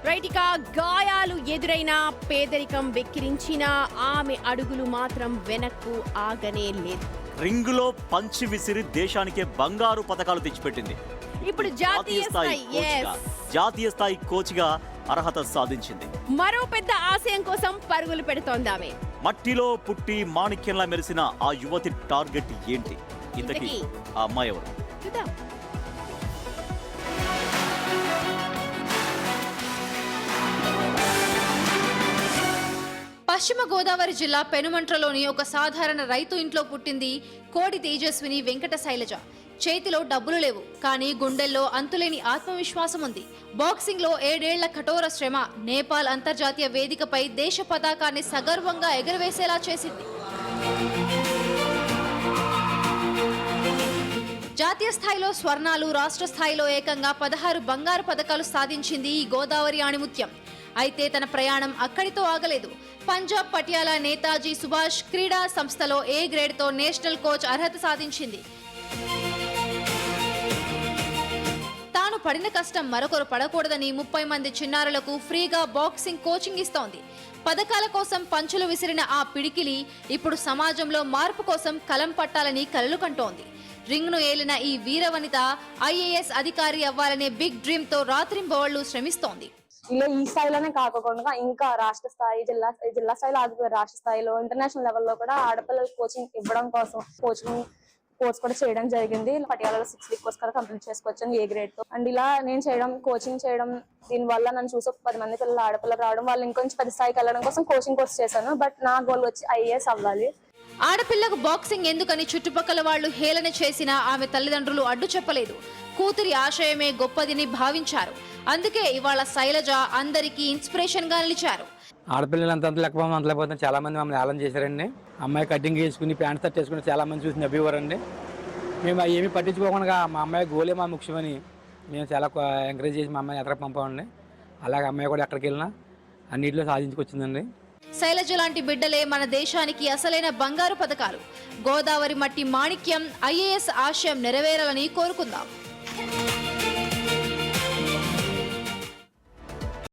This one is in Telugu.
రైట్, ఇక గాయాలు ఎదురైనా పేదరికం వెక్కిరించినా ఆమె అడుగులు మాత్రం వెనక్కు ఆగనే లేదు. రింగులో పంచి విసిరి దేశానికే బంగారు పతకాలు తెచ్చిపెట్టింది. ఇప్పుడు జాతీయ స్థాయి కోచ్గా అర్హత సాధించింది. మరో పెద్ద ఆశయం కోసం పరుగులు పెడుతోంది ఆమె. మట్టిలో పుట్టి మాణిక్యంలా మెరిసిన ఆ యువతి టార్గెట్ ఏంటి? ఇంతకీ ఆ అమ్మాయి ఎవరు? చూద్దాం. పశ్చిమ గోదావరి జిల్లా పెనుమంట్రలోని ఒక సాధారణ రైతు ఇంట్లో పుట్టింది కోడి తేజస్విని వెంకట శైలజ. చేతిలో డబ్బులు లేవు, కానీ గుండెల్లో అంతులేని ఆత్మవిశ్వాసం ఉంది. బాక్సింగ్ లో 7 ఏళ్ల కఠోర శ్రమ నేపాల్ అంతర్జాతీయ వేదికపై దేశ పతాకాన్ని సగర్వంగా ఎగురవేసేలా చేసింది. జాతీయ స్థాయిలో స్వర్ణాలు, రాష్ట్ర స్థాయిలో ఏకంగా 16 బంగారు పతకాలు సాధించింది ఈ గోదావరి ఆణిముత్యం. అయితే తన ప్రయాణం అక్కడితో ఆగలేదు. పంజాబ్ పటియాలా నేతాజీ సుభాష్ క్రీడా సంస్థలో A గ్రేడ్తో నేషనల్ కోచ్ అర్హత సాధించింది. తాను పడిన కష్టం మరొకరు పడకూడదని 30 మంది చిన్నారులకు ఫ్రీగా బాక్సింగ్ కోచింగ్ ఇస్తోంది. పథకాల కోసం పంచులు విసిరిన ఆ పిడికిలి ఇప్పుడు సమాజంలో మార్పు కోసం కలం పట్టాలని కలలు కంటోంది. రింగ్ను ఏలిన ఈ వీరవనిత IAS అధికారి అవ్వాలనే బిగ్ డ్రీమ్ తో రాత్రింబవళ్లు శ్రమిస్తోంది. ఇలా ఈ స్థాయిలోనే కాకుండా ఇంకా రాష్ట్ర స్థాయి, జిల్లా స్థాయిలో రాష్ట్ర స్థాయిలో, ఇంటర్నేషనల్ లెవెల్లో కూడా ఆడపిల్లలు కోచింగ్ ఇవ్వడం కోసం కోర్స్ కూడా చేయడం జరిగింది. పటియాలలో 6 వీక్ కోర్స్ కూడా కంప్లీట్ చేసుకోవచ్చాను A గ్రేడ్ తో. అండ్ ఇలా నేను కోచింగ్ చేయడం, దీని వల్ల నన్ను చూసి 10 మంది పిల్లలు ఆడపిల్లలు రావడం, వాళ్ళు ఇంకొంచెం పెద్ద స్థాయికి వెళ్ళడం కోసం కోచింగ్ కోర్స్ చేశాను. బట్ నా గోల్ వచ్చి IAS అవ్వాలి. ఆడపిల్లకు బాక్సింగ్ ఎందుకని చుట్టుపక్కల వాళ్లు హేళన చేసినా ఆమె తల్లిదండ్రులు అడ్డు చెప్పలేదు. కూతురి ఆశయమే గొప్పదిని భావించారు. అందుకే ఇవాళ శైలజ అందరికీ ఇన్స్పిరేషన్ గా నిలిచారు. ఆడపిల్లలు అంత లేకపోతే చాలా మంది మమ్మల్ని హేళన చేశారండి. అమ్మాయి కటింగ్ వేసుకుని ప్యాంట్ షర్ట్ వేసుకుని చాలా మంది చూసి నవ్వేవారండి. మేము ఏమీ పట్టించుకోకుండా మా అమ్మాయి గోలే మా ముఖ్యమని మేము చాలా ఎంకరేజ్ చేసి మా అమ్మాయి ఎక్కడ పంపామండి. అలాగే అమ్మాయి కూడా ఎక్కడికి వెళ్ళినా అన్నింటిలో సాధించుకొచ్చిందండి. శైలజ లాంటి బిడ్డలే మన దేశానికి అసలైన బంగారు పథకాలు. గోదావరి మట్టి మాణిక్యం IAS ఆశయం నెరవేరాలని కోరుకుందాం.